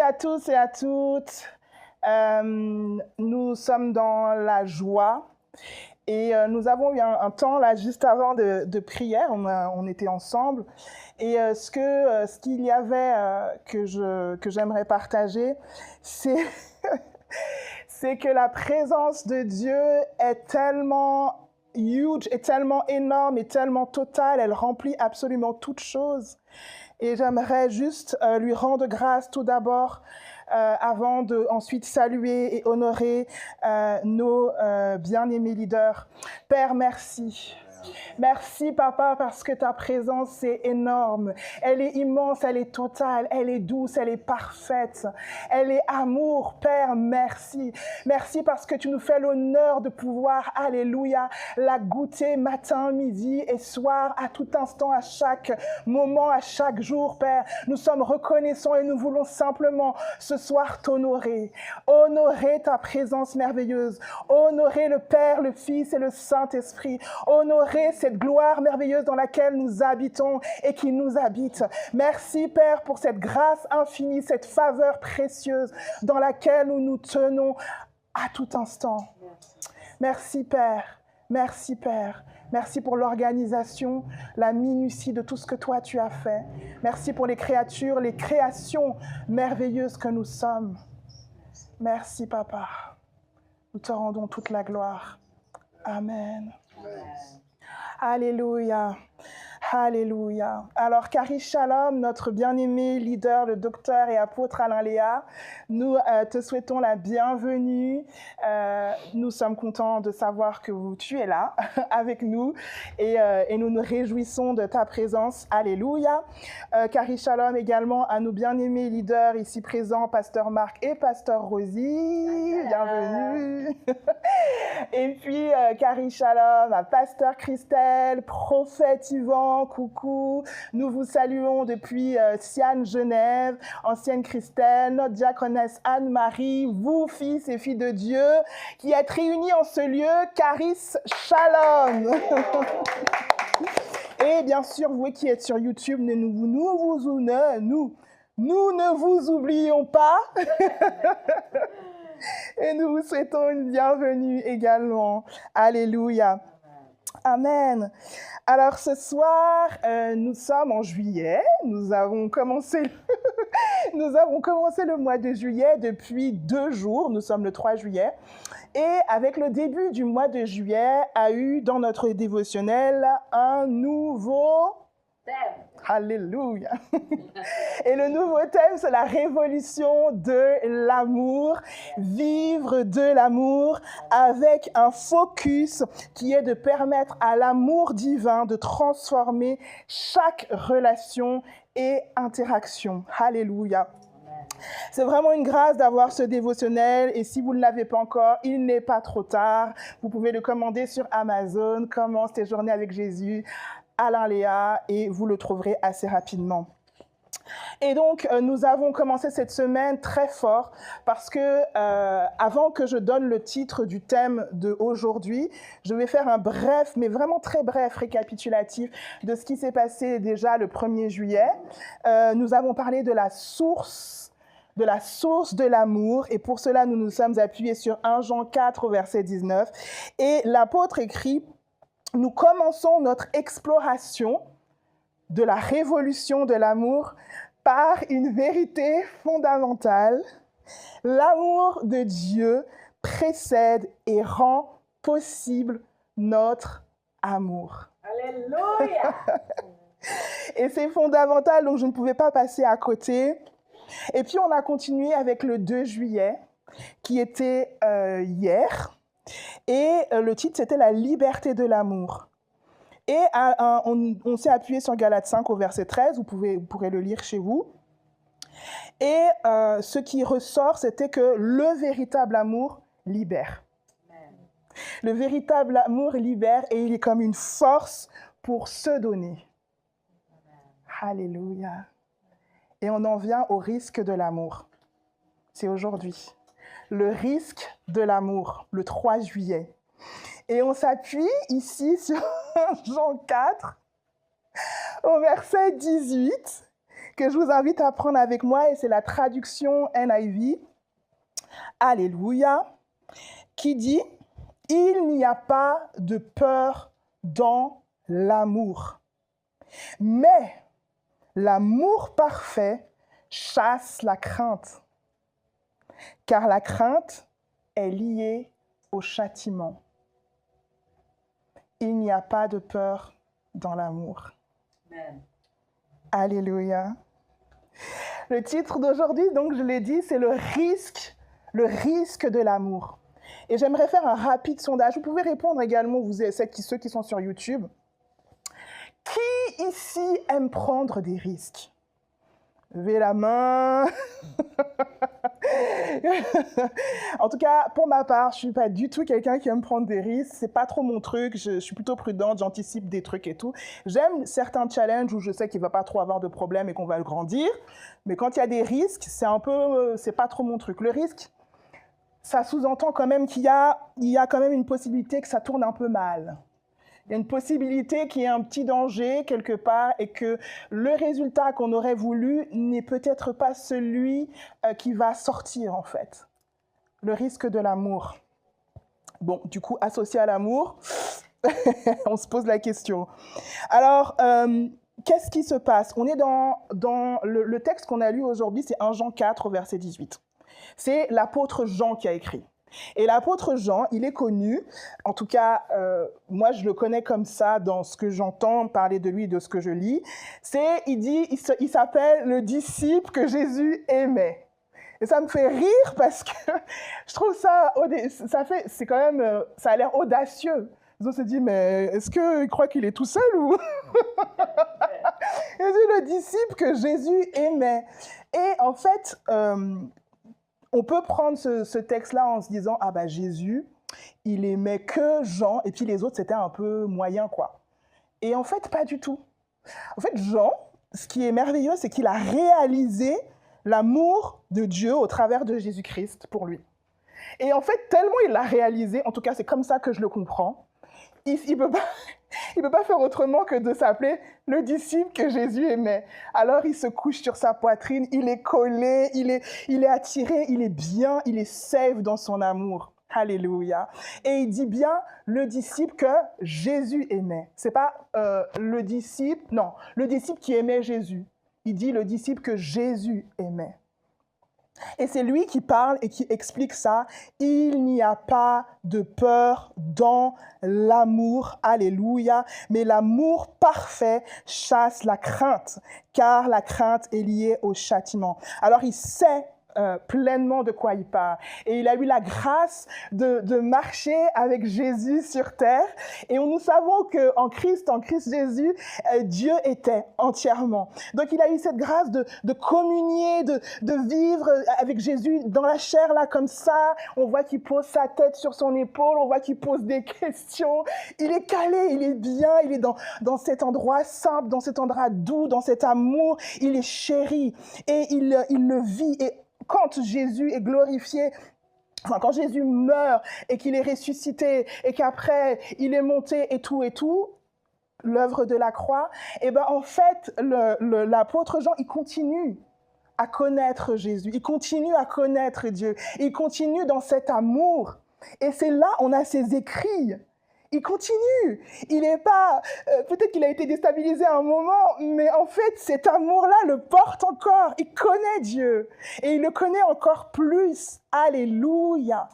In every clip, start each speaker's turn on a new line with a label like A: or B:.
A: à tous et à toutes. Nous sommes dans la joie et nous avons eu un temps là juste avant de prière. On était ensemble et ce qu'il y avait que j'aimerais partager, c'est c'est que la présence de Dieu est tellement huge, est tellement énorme, est tellement totale. Elle remplit absolument toutes choses. Et j'aimerais juste lui rendre grâce tout d'abord, avant de ensuite saluer et honorer nos bien-aimés leaders. Père, merci. Merci, Papa, parce que ta présence est énorme. Elle est immense, elle est totale, elle est douce, elle est parfaite. Elle est amour. Père, merci. Merci parce que tu nous fais l'honneur de pouvoir, alléluia, la goûter matin, midi et soir, à tout instant, à chaque moment, à chaque jour, Père. Nous sommes reconnaissants et nous voulons simplement ce soir t'honorer. Honorer ta présence merveilleuse. Honorer le Père, le Fils et le Saint-Esprit. Honorer cette gloire merveilleuse dans laquelle nous habitons et qui nous habite. Merci, Père, pour cette grâce infinie, cette faveur précieuse dans laquelle nous nous tenons à tout instant. Merci, Père. Merci, Père. Merci pour l'organisation, la minutie de tout ce que toi tu as fait. Merci pour les créatures, les créations merveilleuses que nous sommes. Merci, Papa. Nous te rendons toute la gloire. Amen. Alléluia. Alléluia. Alors, Carrie Shalom, notre bien-aimé leader, le docteur et apôtre Alain Léa, nous te souhaitons la bienvenue. Nous sommes contents de savoir que tu es là avec nous et nous nous réjouissons de ta présence. Alléluia. Carrie Shalom également à nos bien-aimés leaders ici présents, Pasteur Marc et Pasteur Rosie. Bienvenue. Et puis, Carrie Shalom à Pasteur Christelle, Prophète Yvan. Coucou, nous vous saluons depuis Siane, Genève, ancienne Christelle, notre diaconesse Anne-Marie, vous, fils et filles de Dieu, qui êtes réunis en ce lieu, Caris Shalom. Et bien sûr, vous qui êtes sur YouTube, nous ne vous oublions pas. Et nous vous souhaitons une bienvenue également. Alléluia. Amen. Alors ce soir, nous sommes en juillet. Nous avons commencé le mois de juillet depuis 2 jours. Nous sommes le 3 juillet. Et avec le début du mois de juillet, a eu dans notre dévotionnel un nouveau thème. Alléluia. Et le nouveau thème, c'est la révolution de l'amour, vivre de l'amour avec un focus qui est de permettre à l'amour divin de transformer chaque relation et interaction. Alléluia. C'est vraiment une grâce d'avoir ce dévotionnel et si vous ne l'avez pas encore, il n'est pas trop tard. Vous pouvez le commander sur Amazon, Commence tes journées avec Jésus, Alain Léa, et vous le trouverez assez rapidement. Et donc, nous avons commencé cette semaine très fort parce que, avant que je donne le titre du thème d'aujourd'hui, je vais faire un bref, mais vraiment très bref récapitulatif de ce qui s'est passé déjà le 1er juillet. Nous avons parlé de la source de l'amour, et pour cela, nous nous sommes appuyés sur 1 Jean 4 au verset 19. Et l'apôtre écrit: nous commençons notre exploration de la révolution de l'amour par une vérité fondamentale. L'amour de Dieu précède et rend possible notre amour. Alléluia! Et c'est fondamental, donc je ne pouvais pas passer à côté. Et puis on a continué avec le 2 juillet, qui était hier. Et le titre, c'était « La liberté de l'amour ». Et on s'est appuyé sur Galates 5 au verset 13, vous pourrez le lire chez vous. Et ce qui ressort, c'était que le véritable amour libère. Amen. Le véritable amour libère et il est comme une force pour se donner. Amen. Alléluia. Et on en vient au risque de l'amour. C'est aujourd'hui. Le risque de l'amour, le 3 juillet. Et on s'appuie ici sur Jean 4, au verset 18, que je vous invite à prendre avec moi, et c'est la traduction NIV, Alléluia, qui dit « Il n'y a pas de peur dans l'amour, mais l'amour parfait chasse la crainte, car la crainte est liée au châtiment. Il n'y a pas de peur dans l'amour. » Alléluia. Le titre d'aujourd'hui, donc je l'ai dit, c'est le risque de l'amour. Et j'aimerais faire un rapide sondage. Vous pouvez répondre également, ceux qui sont sur YouTube. Qui ici aime prendre des risques? Levez la main. En tout cas, pour ma part, je ne suis pas du tout quelqu'un qui aime prendre des risques. Ce n'est pas trop mon truc. Je suis plutôt prudente, j'anticipe des trucs et tout. J'aime certains challenges où je sais qu'il ne va pas trop avoir de problème et qu'on va le grandir. Mais quand il y a des risques, c'est pas trop mon truc. Le risque, ça sous-entend quand même qu'il y a quand même une possibilité que ça tourne un peu mal. Il y a une possibilité qu'il y ait un petit danger quelque part et que le résultat qu'on aurait voulu n'est peut-être pas celui qui va sortir en fait. Le risque de l'amour. Bon, du coup, associé à l'amour, on se pose la question. Alors, qu'est-ce qui se passe? On est dans le texte qu'on a lu aujourd'hui, c'est 1 Jean 4, verset 18. C'est l'apôtre Jean qui a écrit. Et l'apôtre Jean, il est connu, en tout cas, moi je le connais comme ça dans ce que j'entends parler de lui, de ce que je lis, il s'appelle le disciple que Jésus aimait. Et ça me fait rire parce que je trouve ça a l'air audacieux. On se dit, mais est-ce qu'il croit qu'il est tout seul ou... Il dit le disciple que Jésus aimait. Et en fait... on peut prendre ce texte-là en se disant « Ah bah Jésus, il aimait que Jean, et puis les autres, c'était un peu moyen, quoi. » Et en fait, pas du tout. En fait, Jean, ce qui est merveilleux, c'est qu'il a réalisé l'amour de Dieu au travers de Jésus-Christ pour lui. Et en fait, tellement il l'a réalisé, en tout cas, c'est comme ça que je le comprends, il ne peut pas faire autrement que de s'appeler le disciple que Jésus aimait. Alors, il se couche sur sa poitrine, il est collé, il est attiré, il est bien, il est safe dans son amour. Alléluia. Et il dit bien le disciple que Jésus aimait. Ce n'est pas le disciple qui aimait Jésus. Il dit le disciple que Jésus aimait. Et c'est lui qui parle et qui explique ça. Il n'y a pas de peur dans l'amour, alléluia, mais l'amour parfait chasse la crainte, car la crainte est liée au châtiment. Alors il sait pleinement de quoi il parle. Et il a eu la grâce de marcher avec Jésus sur terre. Et nous savons qu'en Christ Jésus, Dieu était entièrement. Donc il a eu cette grâce de communier, de vivre avec Jésus dans la chair, là, comme ça. On voit qu'il pose sa tête sur son épaule, on voit qu'il pose des questions. Il est calé, il est bien, il est dans cet endroit simple, dans cet endroit doux, dans cet amour. Il est chéri et il le vit. Et quand Jésus est glorifié, quand Jésus meurt et qu'il est ressuscité et qu'après il est monté et tout, l'œuvre de la croix, et ben en fait, l'apôtre Jean, il continue à connaître Jésus, il continue à connaître Dieu, il continue dans cet amour. Et c'est là, on a ses écrits. Il continue. Il n'est pas... peut-être qu'il a été déstabilisé à un moment, mais en fait, cet amour-là le porte encore. Il connaît Dieu. Et il le connaît encore plus. Alléluia.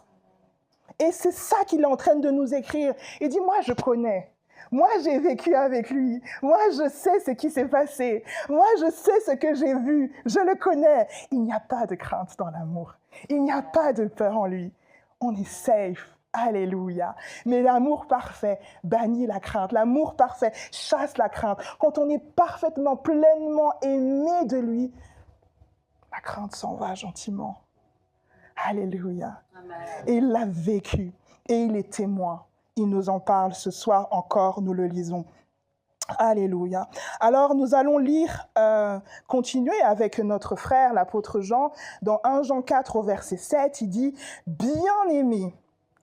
A: Et c'est ça qu'il est en train de nous écrire. Il dit, moi, je connais. Moi, j'ai vécu avec lui. Moi, je sais ce qui s'est passé. Moi, je sais ce que j'ai vu. Je le connais. Il n'y a pas de crainte dans l'amour. Il n'y a pas de peur en lui. On est safe. Alléluia. Mais l'amour parfait bannit la crainte. L'amour parfait chasse la crainte. Quand on est parfaitement, pleinement aimé de lui, la crainte s'en va gentiment. Alléluia. Amen. Et il l'a vécu. Et il est témoin. Il nous en parle ce soir encore, nous le lisons. Alléluia. Alors, nous allons lire, continuer avec notre frère, l'apôtre Jean, dans 1 Jean 4 au verset 7, il dit « Bien-aimés,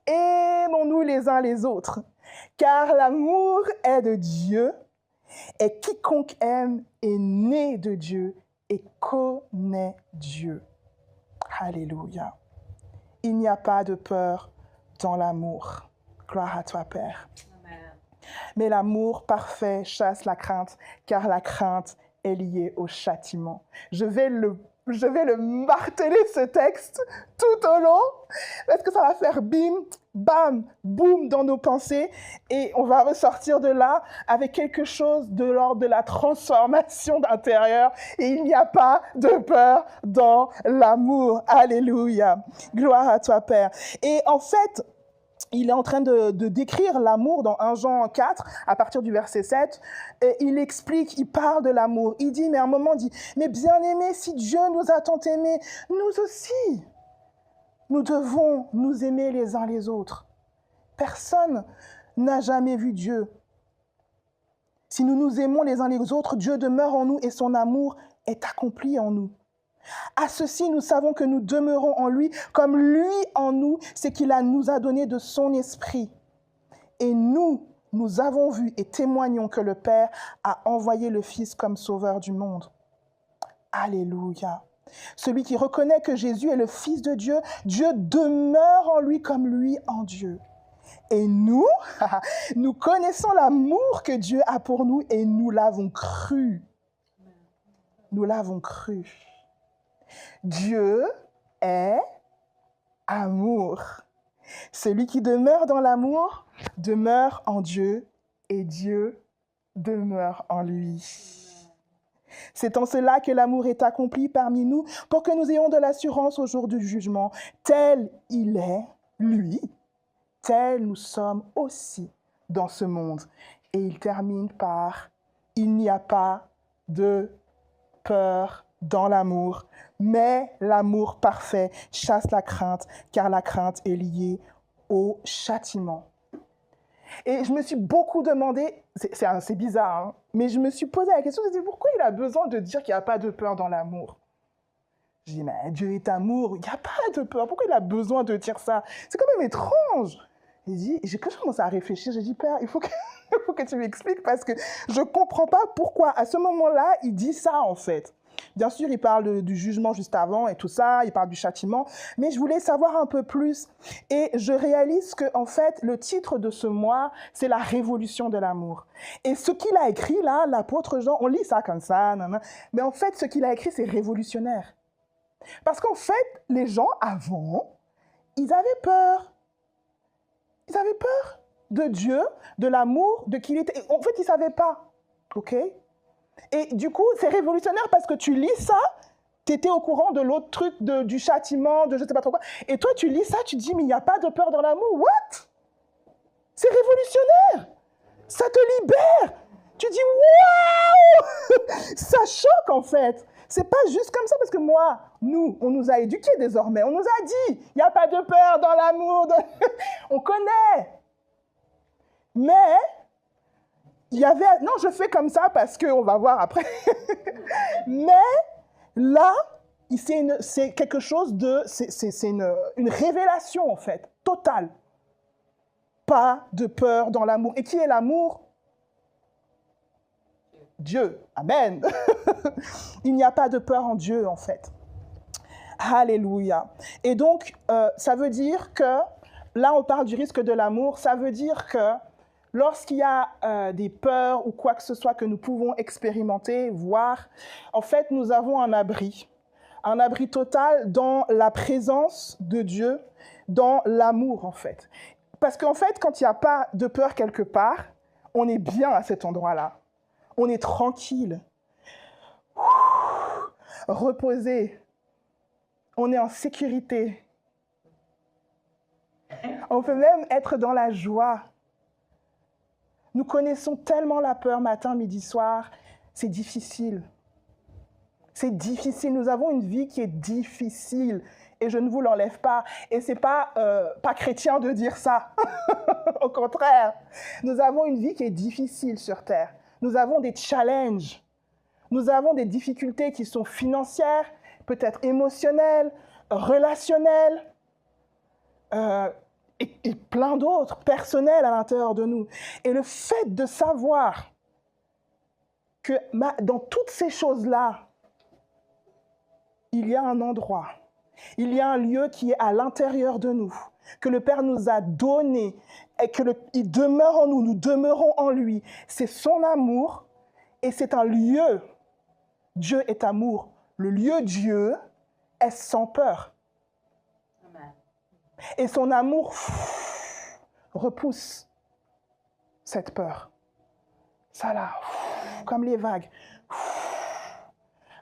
A: aimons-nous les uns les autres, car l'amour est de Dieu, et quiconque aime est né de Dieu et connaît Dieu. Alléluia. Il n'y a pas de peur dans l'amour. Gloire à toi, Père. Amen. Mais l'amour parfait chasse la crainte, car la crainte est liée au châtiment. Je vais le marteler, ce texte, tout au long, parce que ça va faire bim, bam, boum dans nos pensées, et on va ressortir de là avec quelque chose de l'ordre de la transformation d'intérieur, et il n'y a pas de peur dans l'amour. Alléluia. Gloire à toi, Père. Et en fait, il est en train de décrire l'amour dans 1 Jean 4, à partir du verset 7. Et il explique, il parle de l'amour. Il dit, mais à un moment, il dit, mais bien-aimés, si Dieu nous a tant aimés, nous aussi, nous devons nous aimer les uns les autres. Personne n'a jamais vu Dieu. Si nous nous aimons les uns les autres, Dieu demeure en nous et son amour est accompli en nous. À ceci, nous savons que nous demeurons en lui, comme lui en nous, c'est qu'il nous a donné de son esprit. Et nous avons vu et témoignons que le Père a envoyé le Fils comme sauveur du monde. Alléluia. Celui qui reconnaît que Jésus est le Fils de Dieu, Dieu demeure en lui comme lui en Dieu. Et nous, nous connaissons l'amour que Dieu a pour nous et nous l'avons cru. Nous l'avons cru. Dieu est amour. Celui qui demeure dans l'amour demeure en Dieu et Dieu demeure en lui. C'est en cela que l'amour est accompli parmi nous pour que nous ayons de l'assurance au jour du jugement. Tel il est, lui, tel nous sommes aussi dans ce monde. Et il termine par « Il n'y a pas de peur dans l'amour, mais l'amour parfait chasse la crainte, car la crainte est liée au châtiment. » Et je me suis beaucoup demandé, c'est bizarre, hein, mais je me suis posé la question, je me suis dit, pourquoi il a besoin de dire qu'il n'y a pas de peur dans l'amour? Je dis, mais Dieu est amour, il n'y a pas de peur, pourquoi il a besoin de dire ça? C'est quand même étrange. Quand je commence à réfléchir, j'ai dit, Père, il faut que tu m'expliques, parce que je ne comprends pas pourquoi, à ce moment-là, il dit ça, en fait. Bien sûr, il parle du jugement juste avant et tout ça, il parle du châtiment, mais je voulais savoir un peu plus. Et je réalise que, en fait, le titre de ce mois, c'est la révolution de l'amour. Et ce qu'il a écrit là, l'apôtre Jean, on lit ça comme ça, mais en fait, ce qu'il a écrit, c'est révolutionnaire. Parce qu'en fait, les gens avant, ils avaient peur. Ils avaient peur de Dieu, de l'amour, de qui il était. En fait, ils ne savaient pas. OK ? Et du coup, c'est révolutionnaire parce que tu lis ça, tu étais au courant de l'autre truc, du châtiment, de je ne sais pas trop quoi. Et toi, tu lis ça, tu te dis, mais il n'y a pas de peur dans l'amour. What? C'est révolutionnaire. Ça te libère. Tu dis, waouh! Ça choque en fait. C'est pas juste comme ça parce que on nous a éduqués désormais. On nous a dit, il n'y a pas de peur dans l'amour. On connaît. Mais il y avait... Non, je fais comme ça parce qu'on va voir après. Mais là, c'est quelque chose de... C'est une révélation, en fait, totale. Pas de peur dans l'amour. Et qui est l'amour? Dieu. Amen. Il n'y a pas de peur en Dieu, en fait. Alléluia. Et donc, ça veut dire que... Là, on parle du risque de l'amour. Ça veut dire que lorsqu'il y a des peurs ou quoi que ce soit que nous pouvons expérimenter, voir, en fait, nous avons un abri total dans la présence de Dieu, dans l'amour, en fait. Parce qu'en fait, quand il n'y a pas de peur quelque part, on est bien à cet endroit-là. On est tranquille, reposé, on est en sécurité. On peut même être dans la joie. Nous connaissons tellement la peur matin, midi, soir. C'est difficile. C'est difficile. Nous avons une vie qui est difficile. Et je ne vous l'enlève pas. Et ce n'est pas chrétien de dire ça. Au contraire. Nous avons une vie qui est difficile sur Terre. Nous avons des challenges. Nous avons des difficultés qui sont financières, peut-être émotionnelles, relationnelles, et plein d'autres, personnels à l'intérieur de nous. Et le fait de savoir que dans toutes ces choses-là, il y a un endroit, il y a un lieu qui est à l'intérieur de nous, que le Père nous a donné et qu'il demeure en nous, nous demeurons en lui. C'est son amour et c'est un lieu. Dieu est amour. Le lieu Dieu est sans peur. Amen. Et son amour repousse cette peur. Ça là, comme les vagues.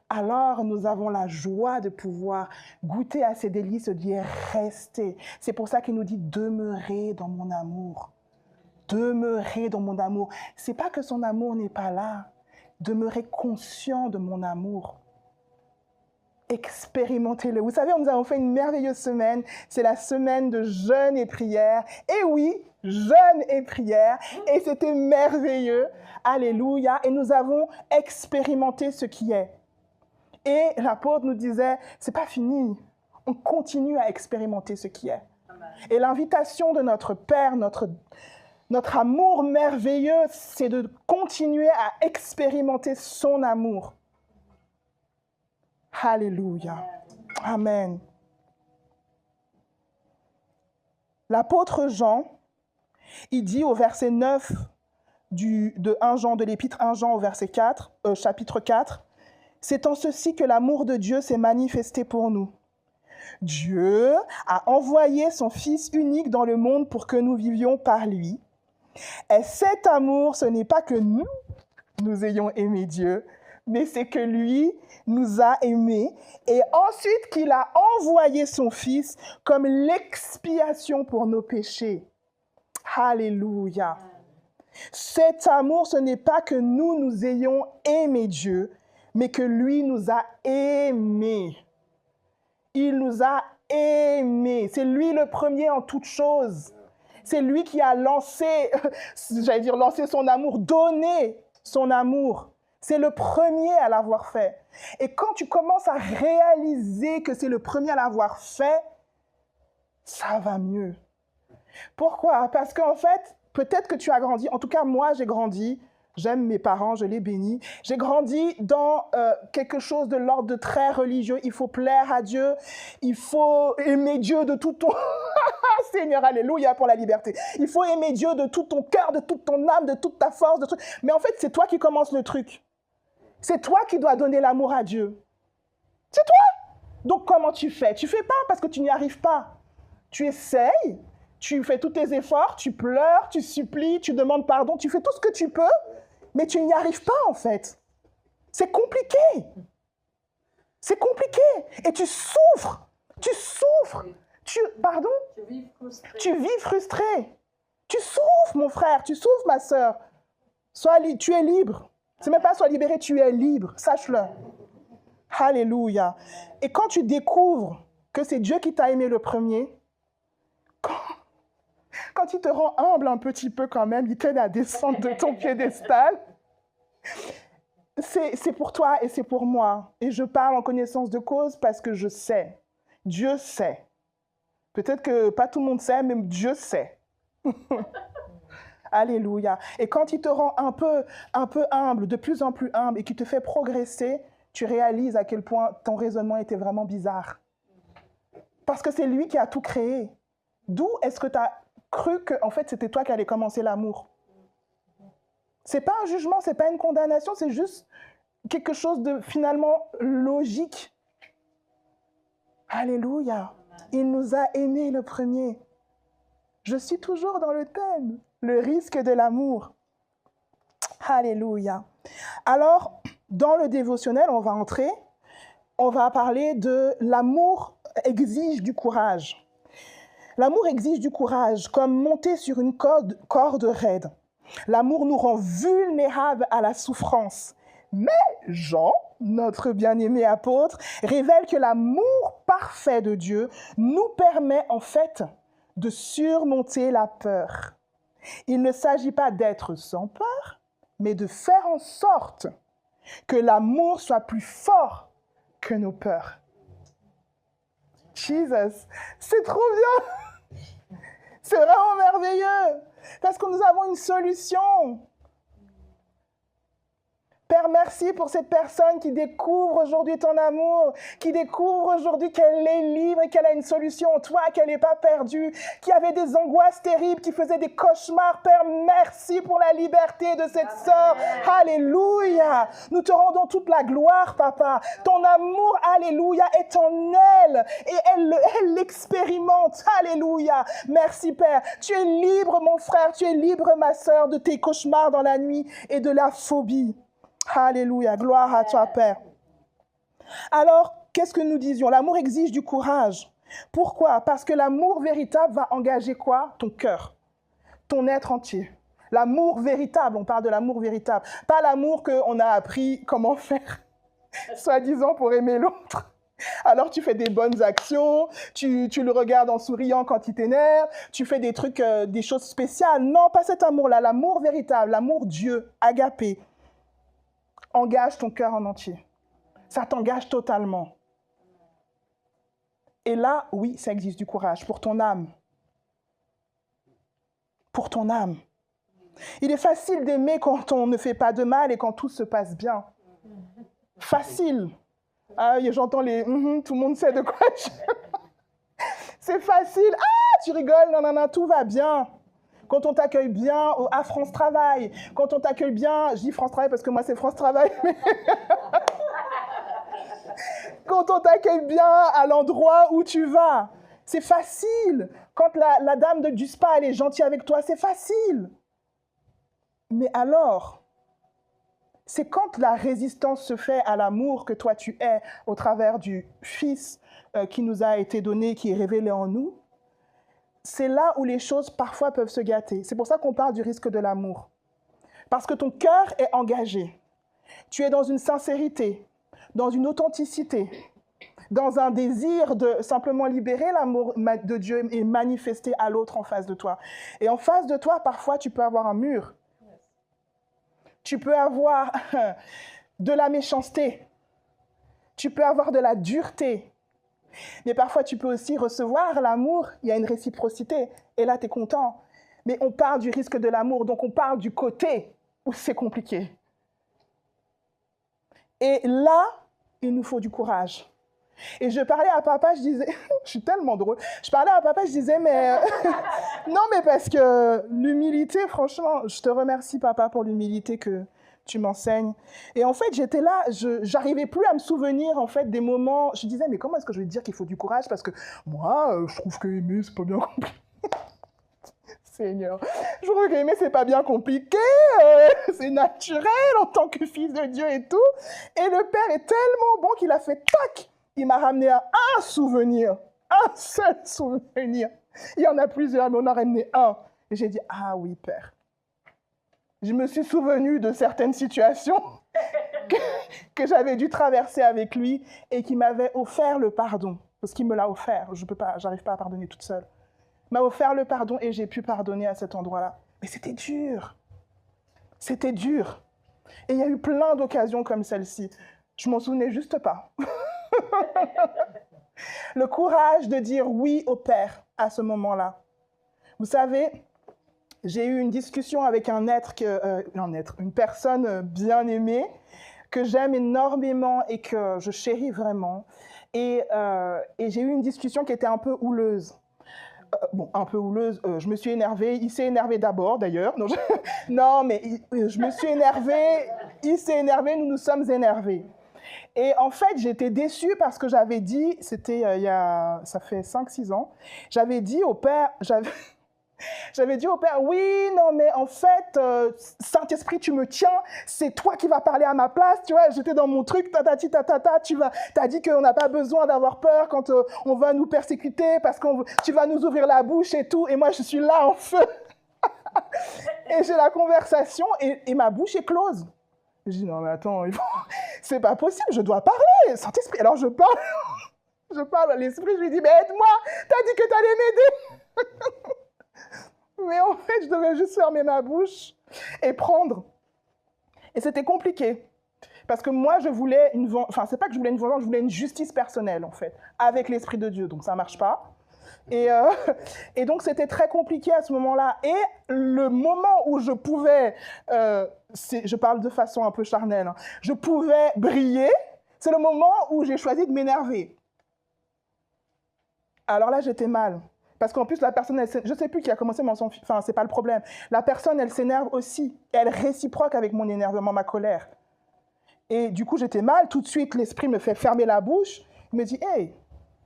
A: Alors nous avons la joie de pouvoir goûter à ces délices, d'y rester. C'est pour ça qu'il nous dit « demeurez dans mon amour ». Demeurez dans mon amour. C'est pas que son amour n'est pas là. Demeurez conscient de mon amour. Expérimentez-le. Vous savez, nous avons fait une merveilleuse semaine. C'est la semaine de jeûne et prière. Et oui, jeûne et prière. Et c'était merveilleux. Alléluia. Et nous avons expérimenté ce qui est. Et l'apôtre nous disait, c'est pas fini. On continue à expérimenter ce qui est. Amen. Et l'invitation de notre Père, notre amour merveilleux, c'est de continuer à expérimenter son amour. Alléluia. Amen. L'apôtre Jean, il dit au verset 9 de 1 Jean, de l'épître 1 Jean au verset 4, chapitre 4, « C'est en ceci que l'amour de Dieu s'est manifesté pour nous. Dieu a envoyé son Fils unique dans le monde pour que nous vivions par lui. Et cet amour, ce n'est pas que nous ayons aimé Dieu, mais c'est que lui nous a aimés et ensuite qu'il a envoyé son Fils comme l'expiation pour nos péchés. » Alléluia. Cet amour, ce n'est pas que nous ayons aimé Dieu, mais que lui nous a aimés. Il nous a aimés. C'est lui le premier en toutes choses. C'est lui qui a lancé son amour, donné son amour. C'est le premier à l'avoir fait. Et quand tu commences à réaliser que c'est le premier à l'avoir fait, ça va mieux. Pourquoi? Parce qu'en fait, peut-être que tu as grandi, en tout cas moi j'ai grandi, j'aime mes parents, je les bénis, j'ai grandi dans quelque chose de l'ordre de très religieux, il faut plaire à Dieu, il faut aimer Dieu de tout ton... Seigneur, alléluia pour la liberté. Il faut aimer Dieu de tout ton cœur, de toute ton âme, de toute ta force. Mais en fait, c'est toi qui commences le truc. C'est toi qui dois donner l'amour à Dieu. C'est toi. Donc, comment tu fais? Tu fais pas parce que tu n'y arrives pas. Tu essayes, tu fais tous tes efforts, tu pleures, tu supplies, tu demandes pardon, tu fais tout ce que tu peux, mais tu n'y arrives pas en fait. C'est compliqué. C'est compliqué. Et tu souffres. Tu souffres. Pardon? Tu vis frustré. Tu souffres, mon frère, tu souffres, ma sœur. Tu es libre. C'est même pas sois libéré, tu es libre. Sache-le. Alléluia. Et quand tu découvres que c'est Dieu qui t'a aimé le premier, quand il te rend humble un petit peu quand même, il t'aide à descendre de ton piédestal, c'est pour toi et c'est pour moi. Et je parle en connaissance de cause parce que je sais. Dieu sait. Peut-être que pas tout le monde sait, mais Dieu sait. Alléluia. Et quand il te rend un peu humble, de plus en plus humble, et qu'il te fait progresser, tu réalises à quel point ton raisonnement était vraiment bizarre. Parce que c'est lui qui a tout créé. D'où est-ce que tu as cru que en fait, c'était toi qui allais commencer l'amour? C'est pas un jugement, c'est pas une condamnation, c'est juste quelque chose de finalement logique. Alléluia. Il nous a aimés le premier. Je suis toujours dans le thème, le risque de l'amour. Alléluia. Alors, dans le dévotionnel, on va parler de l'amour exige du courage. L'amour exige du courage, comme monter sur une corde raide. L'amour nous rend vulnérables à la souffrance. Mais Jean, notre bien-aimé apôtre, révèle que l'amour parfait de Dieu nous permet en fait de surmonter la peur. Il ne s'agit pas d'être sans peur, mais de faire en sorte que l'amour soit plus fort que nos peurs. Jesus, c'est trop bien! C'est vraiment merveilleux! Parce que nous avons une solution. Père, merci pour cette personne qui découvre aujourd'hui ton amour, qui découvre aujourd'hui qu'elle est libre et qu'elle a une solution en toi, qu'elle n'est pas perdue, qui avait des angoisses terribles, qui faisait des cauchemars. Père, merci pour la liberté de cette sœur. Alléluia. Nous te rendons toute la gloire, Papa. Ton amour, alléluia, est en elle et elle l'expérimente. Alléluia. Merci, Père. Tu es libre, mon frère, tu es libre, ma sœur, de tes cauchemars dans la nuit et de la phobie. Alléluia, gloire à toi, Père. Alors, qu'est-ce que nous disions? L'amour exige du courage. Pourquoi? Parce que l'amour véritable va engager quoi? Ton cœur, ton être entier. L'amour véritable, on parle de l'amour véritable. Pas l'amour qu'on a appris comment faire, soi-disant pour aimer l'autre. Alors tu fais des bonnes actions, tu le regardes en souriant quand il t'énerve, tu fais des trucs, des choses spéciales. Non, pas cet amour-là, l'amour véritable, l'amour Dieu, agapé. Engage ton cœur en entier. Ça t'engage totalement. Et là, oui, ça exige du courage pour ton âme. Pour ton âme. Il est facile d'aimer quand on ne fait pas de mal et quand tout se passe bien. Facile. Ah, j'entends les tout le monde sait de quoi je... C'est facile. Ah, tu rigoles, non, tout va bien. Quand on t'accueille bien à France Travail, quand on t'accueille bien, je dis France Travail parce que moi c'est France Travail, mais... quand on t'accueille bien à l'endroit où tu vas, c'est facile. Quand la dame du spa, elle est gentille avec toi, c'est facile. Mais alors, c'est quand la résistance se fait à l'amour que toi tu es au travers du Fils qui nous a été donné, qui est révélé en nous, c'est là où les choses parfois peuvent se gâter. C'est pour ça qu'on parle du risque de l'amour. Parce que ton cœur est engagé. Tu es dans une sincérité, dans une authenticité, dans un désir de simplement libérer l'amour de Dieu et manifester à l'autre en face de toi. Et en face de toi, parfois, tu peux avoir un mur. Tu peux avoir de la méchanceté. Tu peux avoir de la dureté. Mais parfois, tu peux aussi recevoir l'amour. Il y a une réciprocité. Et là, tu es content. Mais on parle du risque de l'amour. Donc, on parle du côté où c'est compliqué. Et là, il nous faut du courage. Et je parlais à papa, je disais, je suis tellement drôle, je parlais à papa, je disais, mais non, mais parce que l'humilité, franchement, je te remercie papa pour l'humilité que tu m'enseignes. Et en fait, j'étais là, j'arrivais plus à me souvenir en fait des moments, je disais, mais comment est-ce que je vais te dire qu'il faut du courage? Parce que moi, je trouve que aimer, c'est pas bien compliqué. Seigneur, je trouve que aimer, c'est pas bien compliqué, c'est naturel en tant que fils de Dieu et tout. Et le Père est tellement bon qu'il a fait tac. Il m'a ramené à un souvenir, un seul souvenir. Il y en a plusieurs, mais on a ramené un. Et j'ai dit, ah oui, Père. Je me suis souvenu de certaines situations que j'avais dû traverser avec lui et qui m'avait offert le pardon. Parce qu'il me l'a offert. J'arrive pas à pardonner toute seule. Il m'a offert le pardon et j'ai pu pardonner à cet endroit-là. Mais c'était dur. C'était dur. Et il y a eu plein d'occasions comme celle-ci. Je m'en souvenais juste pas. Le courage de dire oui au Père à ce moment-là. Vous savez, j'ai eu une discussion avec une personne bien aimée que j'aime énormément et que je chéris vraiment. Et j'ai eu une discussion qui était un peu houleuse. Un peu houleuse, je me suis énervée. Il s'est énervé d'abord, d'ailleurs. Non, mais je me suis énervée. Il s'est énervé, nous nous sommes énervés. Et en fait, j'étais déçue parce que j'avais dit, c'était ça fait 5-6 ans, j'avais dit au Père, oui, non, mais en fait, Saint-Esprit, tu me tiens, c'est toi qui vas parler à ma place, tu vois, j'étais dans mon truc, tatati, tatata, t'as dit qu'on n'a pas besoin d'avoir peur quand on va nous persécuter parce que tu vas nous ouvrir la bouche et tout, et moi, je suis là en feu. Et j'ai la conversation et ma bouche est close. Je dis, non, mais attends, c'est pas possible, je dois parler, Saint-Esprit. Alors je parle à l'Esprit, je lui dis, mais aide-moi, t'as dit que t'allais m'aider. Mais en fait, je devais juste fermer ma bouche et prendre. Et c'était compliqué. Parce que moi, je voulais c'est pas que je voulais une vengeance, je voulais une justice personnelle, en fait, avec l'Esprit de Dieu. Donc ça marche pas. Et donc, c'était très compliqué à ce moment-là. Et le moment où je pouvais, je parle de façon un peu charnelle, hein, je pouvais briller, c'est le moment où j'ai choisi de m'énerver. Alors là, j'étais mal. Parce qu'en plus, la personne, je ne sais plus qui a commencé, mais enfin, ce n'est pas le problème. La personne, elle s'énerve aussi. Elle réciproque avec mon énervement, ma colère. Et du coup, j'étais mal. Tout de suite, l'esprit me fait fermer la bouche. Il me dit, hey,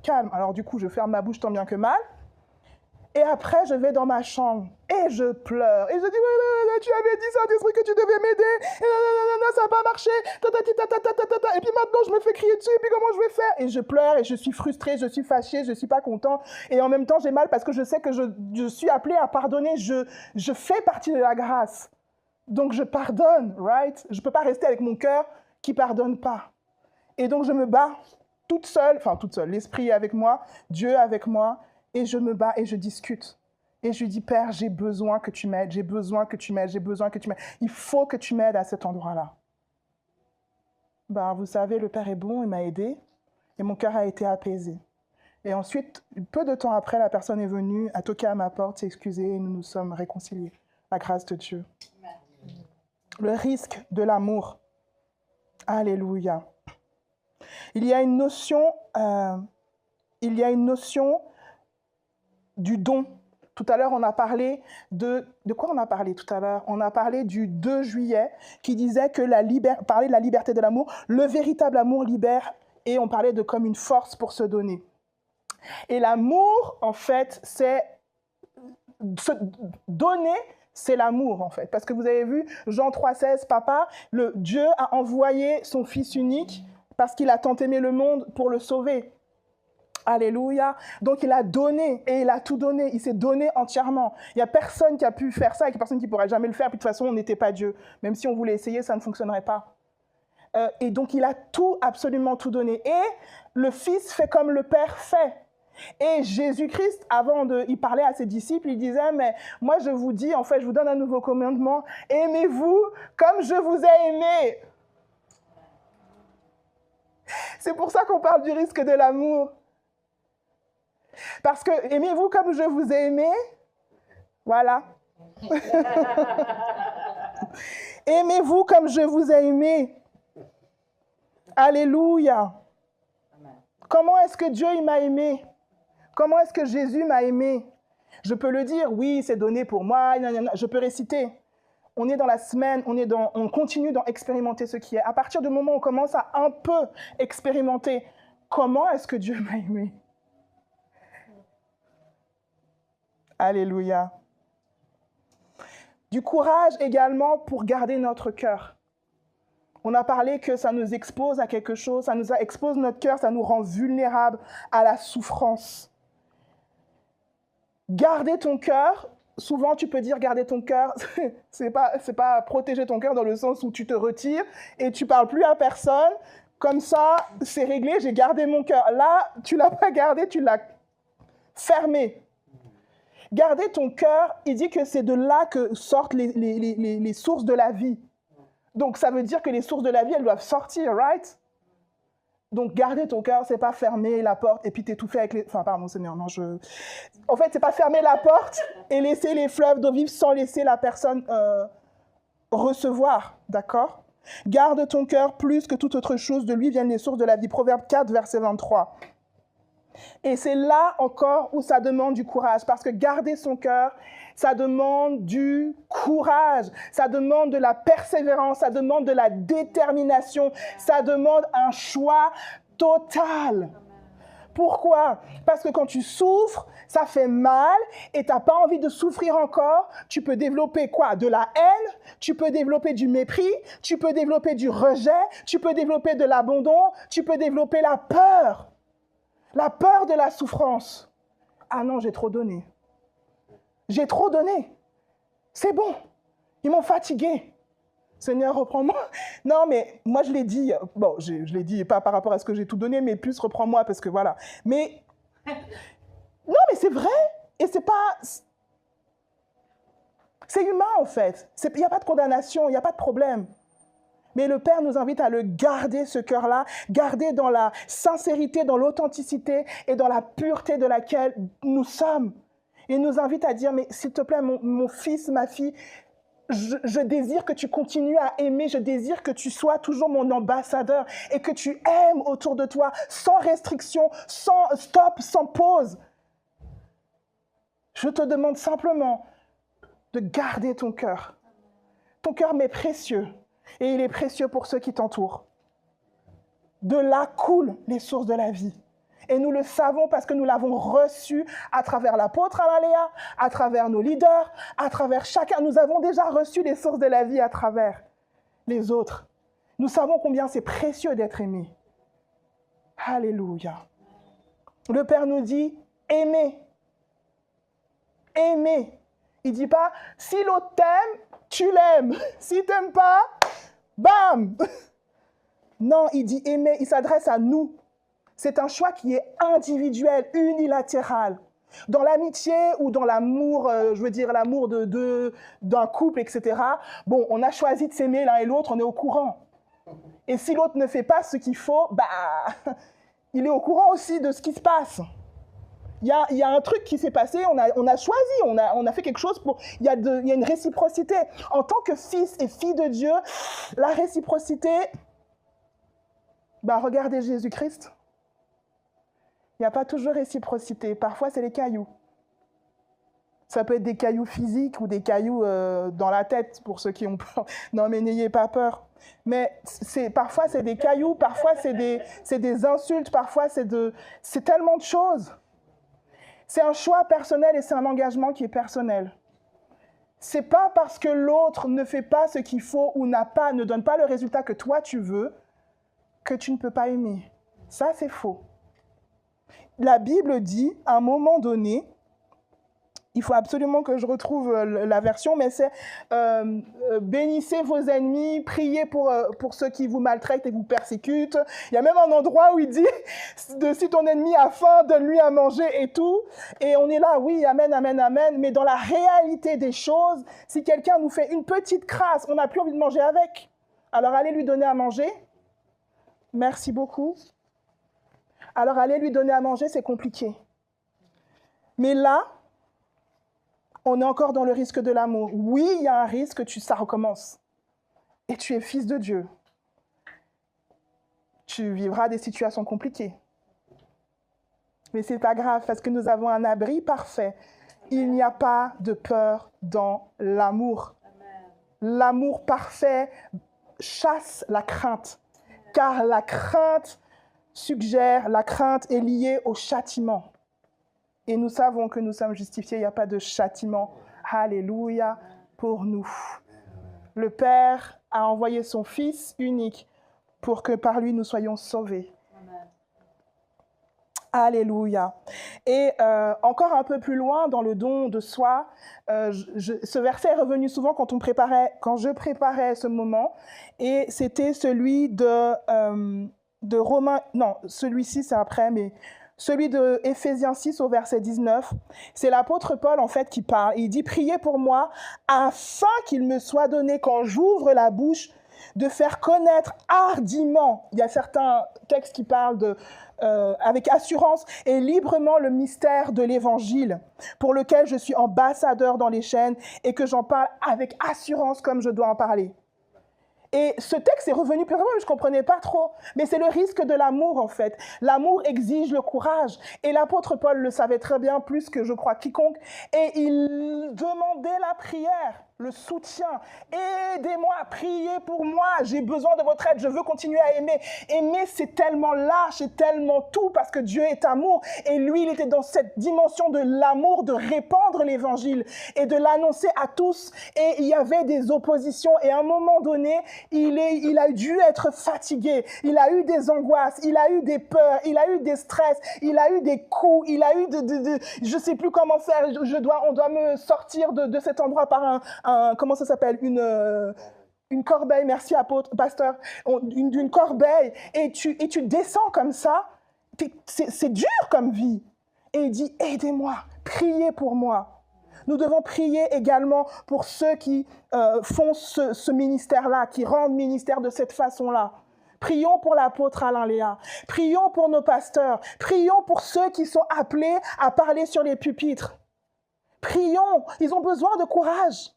A: calme. Alors du coup, je ferme ma bouche tant bien que mal. Et après, je vais dans ma chambre et je pleure. Et je dis, tu avais dit, Saint-Esprit, que tu devais m'aider. Et ça n'a pas marché. Et puis maintenant, je me fais crier dessus. Et puis comment je vais faire? Et je pleure et je suis frustrée, je suis fâchée, je ne suis pas content. Et en même temps, j'ai mal parce que je sais que je suis appelée à pardonner. Je fais partie de la grâce. Donc je pardonne, right? Je ne peux pas rester avec mon cœur qui ne pardonne pas. Et donc je me bats toute seule, l'Esprit est avec moi, Dieu est avec moi. Et je me bats et je discute. Et je lui dis, Père, j'ai besoin que tu m'aides, j'ai besoin que tu m'aides, j'ai besoin que tu m'aides. Il faut que tu m'aides à cet endroit-là. Ben, vous savez, le Père est bon, il m'a aidé. Et mon cœur a été apaisé. Et ensuite, peu de temps après, la personne est venue, a toqué à ma porte, s'est excusée et nous nous sommes réconciliés. La grâce de Dieu. Le risque de l'amour. Alléluia. Il y a une notion du don. Tout à l'heure, on a parlé de quoi on a parlé tout à l'heure? On a parlé du 2 juillet qui disait que parlait de la liberté de l'amour. Le véritable amour libère et on parlait de comme une force pour se donner. Et l'amour, en fait, c'est se donner, c'est l'amour, en fait. Parce que vous avez vu, Jean 3,16, Papa, Dieu a envoyé son Fils unique parce qu'il a tant aimé le monde pour le sauver. Alléluia. Donc, il a donné et il a tout donné. Il s'est donné entièrement. Il n'y a personne qui a pu faire ça et personne qui ne pourra jamais le faire. Puis de toute façon, on n'était pas Dieu. Même si on voulait essayer, ça ne fonctionnerait pas. Et donc, il a tout, absolument tout donné. Et le Fils fait comme le Père fait. Et Jésus-Christ, il parlait à ses disciples, il disait, mais moi, je vous dis, en fait, je vous donne un nouveau commandement. Aimez-vous comme je vous ai aimé. C'est pour ça qu'on parle du risque de l'amour. Parce que aimez-vous comme je vous ai aimé. Voilà. Aimez-vous comme je vous ai aimé. Alléluia. Comment est-ce que Dieu il m'a aimé? Comment est-ce que Jésus m'a aimé? Je peux le dire, oui, c'est donné pour moi, je peux réciter. On est dans la semaine, on continue d'expérimenter ce qui est. À partir du moment où on commence à un peu expérimenter, comment est-ce que Dieu m'a aimé? Alléluia. Du courage également pour garder notre cœur. On a parlé que ça nous expose à quelque chose, ça nous expose notre cœur, ça nous rend vulnérables à la souffrance. Garder ton cœur, souvent tu peux dire garder ton cœur, c'est pas protéger ton cœur dans le sens où tu te retires et tu parles plus à personne, comme ça c'est réglé, j'ai gardé mon cœur. Là, tu l'as pas gardé, tu l'as fermé. Garder ton cœur, il dit que c'est de là que sortent les sources de la vie. Donc, ça veut dire que les sources de la vie, elles doivent sortir, right? Donc, garder ton cœur, c'est pas fermer la porte et puis t'étouffer avec les... Enfin, pardon, Seigneur, non, En fait, c'est pas fermer la porte et laisser les fleuves d'eau vive sans laisser la personne recevoir, d'accord? Garde ton cœur plus que toute autre chose, de lui viennent les sources de la vie. Proverbe 4, verset 23. Et c'est là encore où ça demande du courage, parce que garder son cœur, ça demande du courage, ça demande de la persévérance, ça demande de la détermination, ça demande un choix total. Pourquoi? Parce que quand tu souffres, ça fait mal et tu n'as pas envie de souffrir encore. Tu peux développer quoi? De la haine, tu peux développer du mépris, tu peux développer du rejet, tu peux développer de l'abandon, tu peux développer la peur. La peur de la souffrance. Ah non, j'ai trop donné. J'ai trop donné. C'est bon. Ils m'ont fatigué. Seigneur, reprends-moi. Non, mais moi, je l'ai dit. Bon, je l'ai dit pas par rapport à ce que j'ai tout donné, mais plus reprends-moi parce que voilà. Mais, non, mais c'est vrai. Et c'est pas... C'est humain, en fait. Il n'y a pas de condamnation, il n'y a pas de problème. Mais le Père nous invite à le garder, ce cœur-là, garder dans la sincérité, dans l'authenticité et dans la pureté de laquelle nous sommes. Il nous invite à dire, mais s'il te plaît, mon fils, ma fille, je désire que tu continues à aimer, je désire que tu sois toujours mon ambassadeur et que tu aimes autour de toi, sans restriction, sans stop, sans pause. Je te demande simplement de garder ton cœur. Ton cœur m'est précieux et il est précieux pour ceux qui t'entourent. De là coulent les sources de la vie. Et nous le savons parce que nous l'avons reçu à travers l'apôtre Analéa, à travers nos leaders, à travers chacun. Nous avons déjà reçu les sources de la vie à travers les autres. Nous savons combien c'est précieux d'être aimé. Alléluia. Le Père nous dit, aimez. Aimez. Il ne dit pas, si l'autre t'aime, tu l'aimes. S'il ne t'aime pas, bam. Non, il dit aimer, il s'adresse à nous. C'est un choix qui est individuel, unilatéral. Dans l'amitié ou dans l'amour, l'amour d'un couple, etc. Bon, on a choisi de s'aimer l'un et l'autre, on est au courant. Et si l'autre ne fait pas ce qu'il faut, il est au courant aussi de ce qui se passe. Il y a un truc qui s'est passé, on a choisi, on a fait quelque chose pour... Il y a une réciprocité. En tant que fils et fille de Dieu, la réciprocité... regardez Jésus-Christ. Il n'y a pas toujours réciprocité. Parfois, c'est les cailloux. Ça peut être des cailloux physiques ou des cailloux dans la tête, pour ceux qui ont peur. Non, mais n'ayez pas peur. Mais parfois, c'est des cailloux, parfois, c'est des insultes, parfois, c'est tellement de choses. C'est un choix personnel et c'est un engagement qui est personnel. C'est pas parce que l'autre ne fait pas ce qu'il faut ou ne donne pas le résultat que toi tu veux que tu ne peux pas aimer. Ça, c'est faux. La Bible dit, à un moment donné, il faut absolument que je retrouve la version, mais c'est bénissez vos ennemis, priez pour ceux qui vous maltraitent et vous persécutent. Il y a même un endroit où il dit, si ton ennemi a faim, donne-lui à manger et tout. Et on est là, oui, amen, amen, amen. Mais dans la réalité des choses, si quelqu'un nous fait une petite crasse, on n'a plus envie de manger avec. Alors allez lui donner à manger. Merci beaucoup. Alors aller lui donner à manger, c'est compliqué. Mais là, on est encore dans le risque de l'amour. Oui, il y a un risque que ça recommence. Et tu es fils de Dieu. Tu vivras des situations compliquées. Mais ce n'est pas grave parce que nous avons un abri parfait. Il n'y a pas de peur dans l'amour. L'amour parfait chasse la crainte. Car la crainte est liée au châtiment. Et nous savons que nous sommes justifiés, il n'y a pas de châtiment. Alléluia pour nous. Le Père a envoyé son Fils unique pour que par lui nous soyons sauvés. Amen. Alléluia. Et encore un peu plus loin dans le don de soi, ce verset est revenu souvent quand je préparais ce moment, et c'était celui de Romains, non, celui-ci c'est après, mais celui de Éphésiens 6 au verset 19. C'est l'apôtre Paul en fait qui parle. Il dit « Priez pour moi afin qu'il me soit donné quand j'ouvre la bouche de faire connaître hardiment ». Il y a certains textes qui parlent avec assurance et librement le mystère de l'évangile pour lequel je suis ambassadeur dans les chaînes et que j'en parle avec assurance comme je dois en parler. Et ce texte est revenu plusieurs fois, je ne comprenais pas trop. Mais c'est le risque de l'amour, en fait. L'amour exige le courage. Et l'apôtre Paul le savait très bien, plus que je crois quiconque. Et il demandait la prière, le soutien. Aidez-moi, priez pour moi. J'ai besoin de votre aide. Je veux continuer à aimer. Aimer, c'est tellement large, c'est tellement tout, parce que Dieu est amour. Et lui, il était dans cette dimension de l'amour, de répandre l'évangile et de l'annoncer à tous. Et il y avait des oppositions. Et à un moment donné, il a dû être fatigué, il a eu des angoisses, il a eu des peurs, il a eu des stress, il a eu des coups, il a eu je ne sais plus comment faire, on doit me sortir de cet endroit par comment ça s'appelle, une corbeille, merci pasteur, d'une corbeille, et tu descends comme ça, c'est dur comme vie. Et il dit, aidez-moi, priez pour moi. Nous devons prier également pour ceux qui font ce ministère-là, qui rendent ministère de cette façon-là. Prions pour l'apôtre Alain Léa. Prions pour nos pasteurs. Prions pour ceux qui sont appelés à parler sur les pupitres. Prions. Ils ont besoin de courage.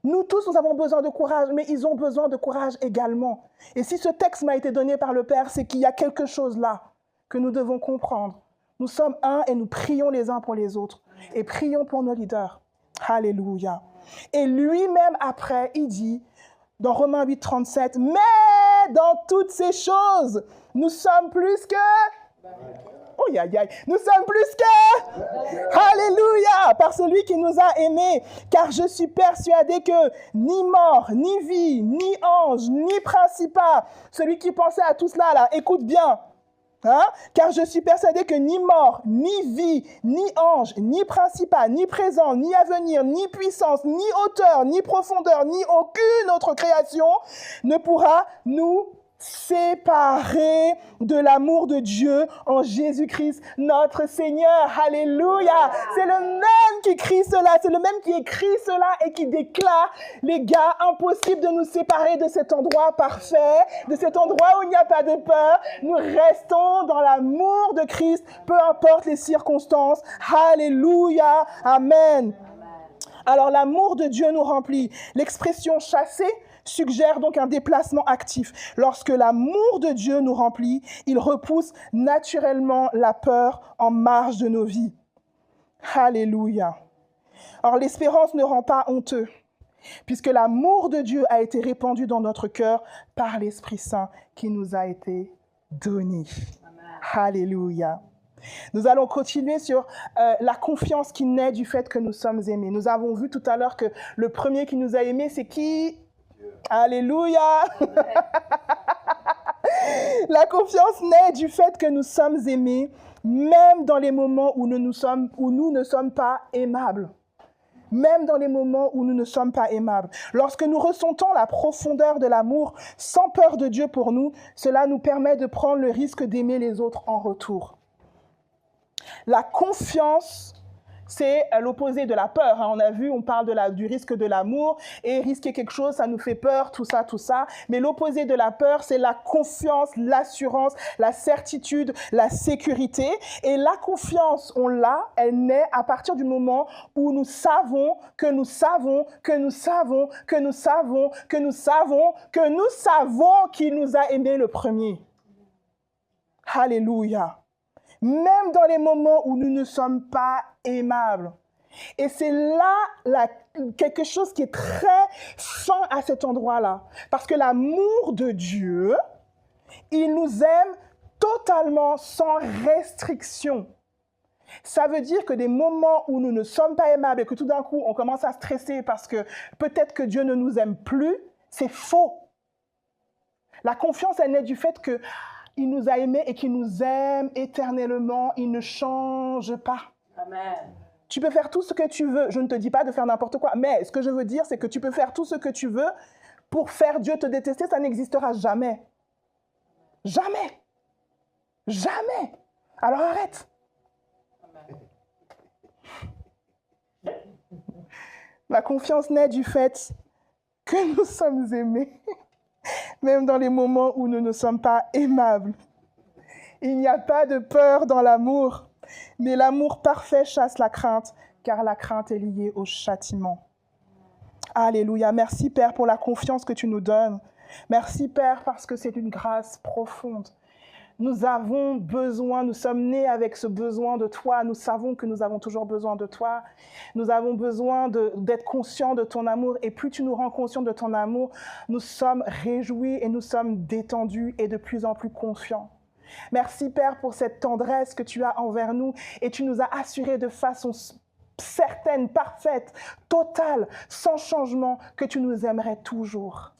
A: Nous tous, nous avons besoin de courage, mais ils ont besoin de courage également. Et si ce texte m'a été donné par le Père, c'est qu'il y a quelque chose là que nous devons comprendre. Nous sommes un et nous prions les uns pour les autres. Et prions pour nos leaders. Alléluia. Et lui-même, après, il dit, dans Romains 8, 37, « Mais dans toutes ces choses, nous sommes plus que... » Oh, nous sommes plus que... Alléluia! Par celui qui nous a aimés. Car je suis persuadé que ni mort, ni vie, ni ange, ni principat, celui qui pensait à tout cela, là, écoute bien. Hein? Car je suis persuadé que ni mort, ni vie, ni ange, ni principat, ni présent, ni avenir, ni puissance, ni hauteur, ni profondeur, ni aucune autre création ne pourra nous séparer de l'amour de Dieu en Jésus-Christ, notre Seigneur. Alléluia! C'est le même qui crie cela, c'est le même qui écrit cela et qui déclare, les gars, impossible de nous séparer de cet endroit parfait, de cet endroit où il n'y a pas de peur. Nous restons dans l'amour de Christ, peu importe les circonstances. Alléluia! Amen. Alors, l'amour de Dieu nous remplit. L'expression « chasser » suggère donc un déplacement actif. Lorsque l'amour de Dieu nous remplit, il repousse naturellement la peur en marge de nos vies. Alléluia. Or, l'espérance ne rend pas honteux, puisque l'amour de Dieu a été répandu dans notre cœur par l'Esprit Saint qui nous a été donné. Amen. Alléluia. Nous allons continuer sur la confiance qui naît du fait que nous sommes aimés. Nous avons vu tout à l'heure que le premier qui nous a aimés, c'est qui ? Alléluia. La confiance naît du fait que nous sommes aimés, même dans les moments où nous ne sommes pas aimables. Même dans les moments où nous ne sommes pas aimables. Lorsque nous ressentons la profondeur de l'amour sans peur de Dieu pour nous, cela nous permet de prendre le risque d'aimer les autres en retour. La confiance, c'est l'opposé de la peur. On a vu, on parle du risque de l'amour, et risquer quelque chose, ça nous fait peur, tout ça. Mais l'opposé de la peur, c'est la confiance, l'assurance, la certitude, la sécurité. Et la confiance, on l'a, elle naît à partir du moment où nous savons qu'il nous a aimés le premier. Alléluia. Même dans les moments où nous ne sommes pas aimables. Et c'est là quelque chose qui est très fin à cet endroit-là. Parce que l'amour de Dieu, il nous aime totalement sans restriction. Ça veut dire que des moments où nous ne sommes pas aimables et que tout d'un coup, on commence à stresser parce que peut-être que Dieu ne nous aime plus, c'est faux. La confiance, elle naît du fait que il nous a aimés et qu'il nous aime éternellement. Il ne change pas. Amen. Tu peux faire tout ce que tu veux. Je ne te dis pas de faire n'importe quoi. Mais ce que je veux dire, c'est que tu peux faire tout ce que tu veux. Pour faire Dieu te détester, ça n'existera jamais. Jamais. Jamais. Alors arrête. Amen. La confiance naît du fait que nous sommes aimés. Même dans les moments où nous ne sommes pas aimables. Il n'y a pas de peur dans l'amour, mais l'amour parfait chasse la crainte, car la crainte est liée au châtiment. Alléluia. Merci Père pour la confiance que tu nous donnes. Merci Père parce que c'est une grâce profonde. Nous avons besoin, nous sommes nés avec ce besoin de toi. Nous savons que nous avons toujours besoin de toi. Nous avons besoin d'être conscients de ton amour. Et plus tu nous rends conscients de ton amour, nous sommes réjouis et nous sommes détendus et de plus en plus confiants. Merci Père pour cette tendresse que tu as envers nous et tu nous as assuré de façon certaine, parfaite, totale, sans changement, que tu nous aimerais toujours.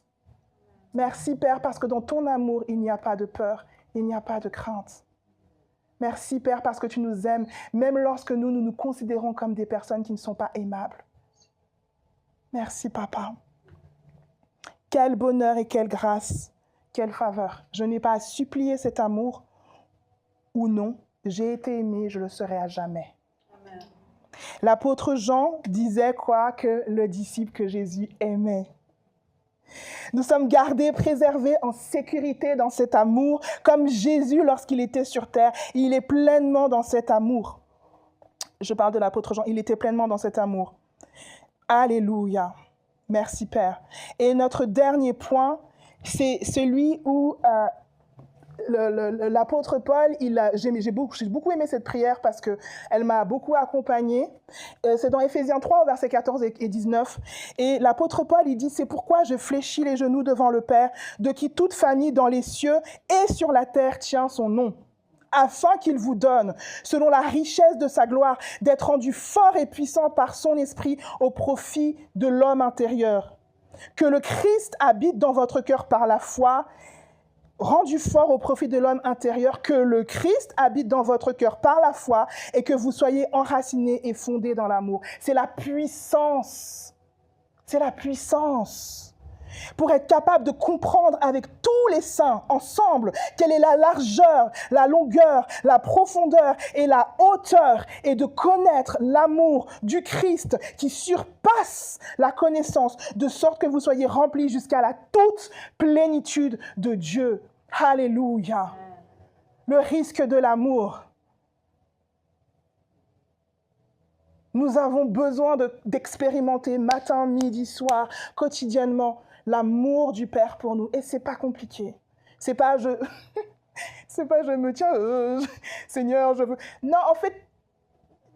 A: Merci Père parce que dans ton amour, il n'y a pas de peur. Il n'y a pas de crainte. Merci, Père, parce que tu nous aimes, même lorsque nous nous considérons comme des personnes qui ne sont pas aimables. Merci, Papa. Quel bonheur et quelle grâce, quelle faveur. Je n'ai pas à supplier cet amour ou non. J'ai été aimé, je le serai à jamais. Amen. L'apôtre Jean disait quoi? Que le disciple que Jésus aimait. Nous sommes gardés, préservés en sécurité dans cet amour, comme Jésus lorsqu'il était sur terre. Il est pleinement dans cet amour. Je parle de l'apôtre Jean, il était pleinement dans cet amour. Alléluia. Merci Père. Et notre dernier point, c'est celui où l'apôtre Paul, j'ai beaucoup aimé cette prière parce qu'elle m'a beaucoup accompagnée. C'est dans Éphésiens 3, versets 14 et 19. Et l'apôtre Paul, il dit, « C'est pourquoi je fléchis les genoux devant le Père, de qui toute famille dans les cieux et sur la terre tient son nom. Afin qu'il vous donne, selon la richesse de sa gloire, d'être rendu fort et puissant par son esprit au profit de l'homme intérieur. Que le Christ habite dans votre cœur par la foi, rendu fort au profit de l'homme intérieur, que le Christ habite dans votre cœur par la foi et que vous soyez enracinés et fondés dans l'amour. » C'est la puissance. C'est la puissance. Pour être capable de comprendre avec tous les saints ensemble quelle est la largeur, la longueur, la profondeur et la hauteur, et de connaître l'amour du Christ qui surpasse la connaissance, de sorte que vous soyez remplis jusqu'à la toute plénitude de Dieu. Alléluia. Le risque de l'amour. Nous avons besoin d'expérimenter matin, midi, soir, quotidiennement, l'amour du Père pour nous. Et c'est pas compliqué. C'est pas je me tiens, Seigneur, je veux. Non, en fait,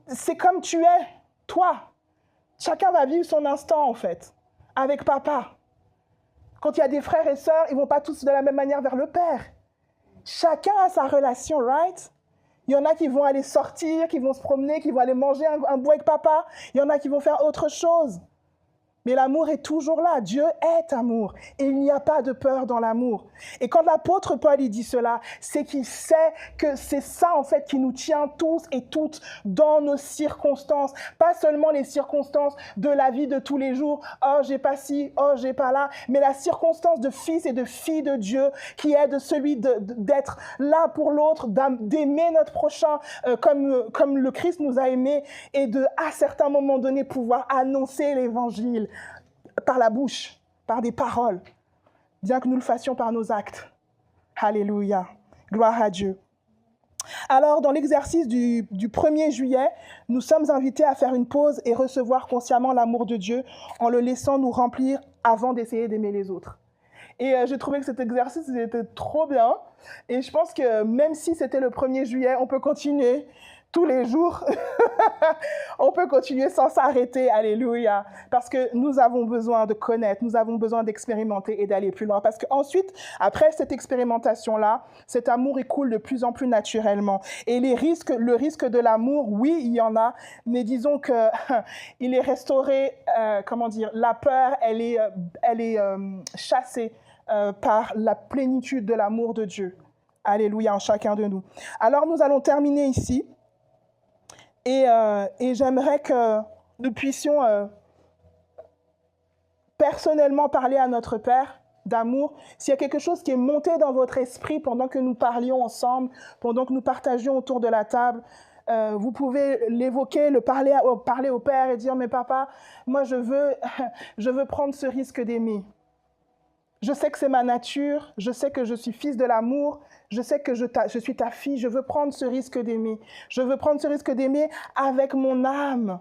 A: c'est comme tu es, toi. Chacun va vivre son instant, en fait, avec papa. Quand il y a des frères et sœurs, ils vont pas tous de la même manière vers le Père. Chacun a sa relation, right? Il y en a qui vont aller sortir, qui vont se promener, qui vont aller manger un bout avec papa. Il y en a qui vont faire autre chose. Mais l'amour est toujours là. Dieu est amour. Et il n'y a pas de peur dans l'amour. Et quand l'apôtre Paul il dit cela, c'est qu'il sait que c'est ça, en fait, qui nous tient tous et toutes dans nos circonstances. Pas seulement les circonstances de la vie de tous les jours. Oh, j'ai pas ci, oh, j'ai pas là. Mais la circonstance de fils et de filles de Dieu qui est de celui d'être là pour l'autre, d'aimer notre prochain comme le Christ nous a aimés et de, à certains moments donnés, pouvoir annoncer l'évangile par la bouche, par des paroles, bien que nous le fassions par nos actes. Alléluia. Gloire à Dieu. Alors, dans l'exercice du 1er juillet, nous sommes invités à faire une pause et recevoir consciemment l'amour de Dieu en le laissant nous remplir avant d'essayer d'aimer les autres. Et j'ai trouvé que cet exercice était trop bien. Et je pense que même si c'était le 1er juillet, on peut continuer tous les jours. On peut continuer sans s'arrêter. Alléluia. Parce que nous avons besoin de connaître, nous avons besoin d'expérimenter et d'aller plus loin. Parce qu'ensuite, après cette expérimentation-là, cet amour, il coule de plus en plus naturellement. Et le risque de l'amour, oui, il y en a. Mais disons que il est restauré, la peur, elle est chassée par la plénitude de l'amour de Dieu. Alléluia, en chacun de nous. Alors, nous allons terminer ici. Et j'aimerais que nous puissions personnellement parler à notre Père d'amour. S'il y a quelque chose qui est monté dans votre esprit pendant que nous parlions ensemble, pendant que nous partagions autour de la table, vous pouvez l'évoquer, parler au Père et dire « Mais papa, moi je veux prendre ce risque d'aimer. Je sais que c'est ma nature, je sais que je suis fils de l'amour, je sais que je suis ta fille, je veux prendre ce risque d'aimer. Je veux prendre ce risque d'aimer avec mon âme,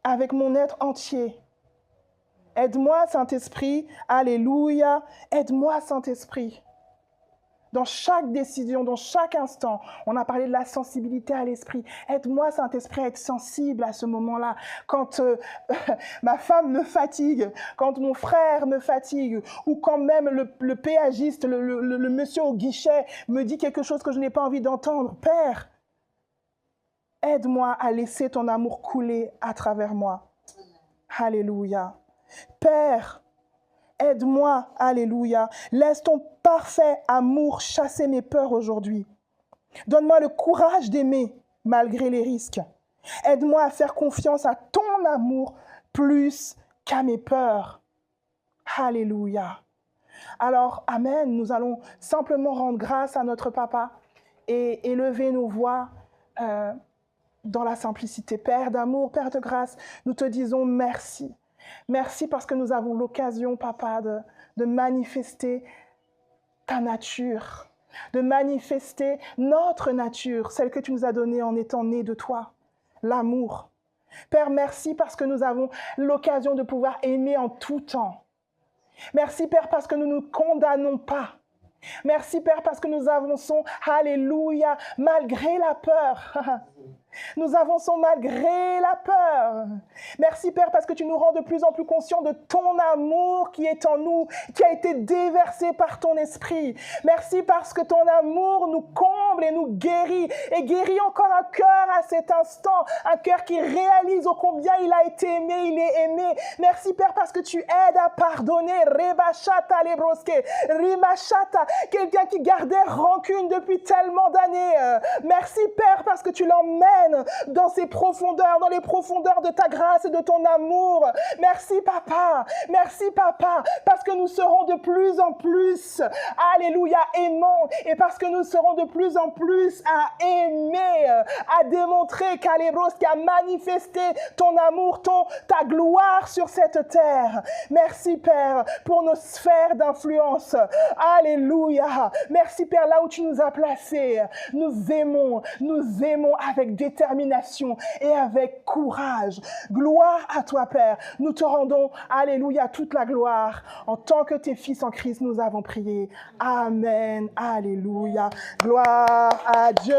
A: avec mon être entier. Aide-moi, Saint-Esprit, alléluia, aide-moi, Saint-Esprit. » Dans chaque décision, dans chaque instant, on a parlé de la sensibilité à l'esprit. Aide-moi, Saint-Esprit, à être sensible à ce moment-là. Quand ma femme me fatigue, quand mon frère me fatigue, ou quand même le péagiste, le monsieur au guichet me dit quelque chose que je n'ai pas envie d'entendre. Père, aide-moi à laisser ton amour couler à travers moi. Alléluia. Père, aide-moi, alléluia. Laisse ton parfait amour chasser mes peurs aujourd'hui. Donne-moi le courage d'aimer malgré les risques. Aide-moi à faire confiance à ton amour plus qu'à mes peurs. Alléluia. Alors, amen, nous allons simplement rendre grâce à notre papa et élever nos voix dans la simplicité. Père d'amour, Père de grâce, nous te disons merci. Merci parce que nous avons l'occasion, Papa, de manifester ta nature, de manifester notre nature, celle que tu nous as donnée en étant nés de toi, l'amour. Père, merci parce que nous avons l'occasion de pouvoir aimer en tout temps. Merci, Père, parce que nous ne nous condamnons pas. Merci, Père, parce que nous avançons, alléluia, malgré la peur. Nous avançons malgré la peur. Merci, Père, parce que tu nous rends de plus en plus conscients de ton amour qui est en nous, qui a été déversé par ton esprit. Merci parce que ton amour nous comble et nous guérit, et guérit encore un cœur à cet instant, un cœur qui réalise ô combien il a été aimé, il est aimé. Merci, Père, parce que tu aides à pardonner. Rebashata lebroske, rimashata, quelqu'un qui gardait rancune depuis tellement d'années. Merci, Père, parce que tu l'emmènes dans ses profondeurs, dans les profondeurs de ta grâce et de ton amour. Merci, Papa, parce que nous serons de plus en plus, alléluia, aimants, et parce que nous serons de plus en plus à aimer, à démontrer qu'Alébros, qui a manifesté ton amour, ta gloire sur cette terre. Merci, Père, pour nos sphères d'influence. Alléluia. Merci, Père, là où tu nous as placés. Nous aimons avec détermination et avec courage. Gloire à toi, Père. Nous te rendons, alléluia, toute la gloire. En tant que tes fils en Christ, nous avons prié. Amen. Alléluia. Gloire à Dieu.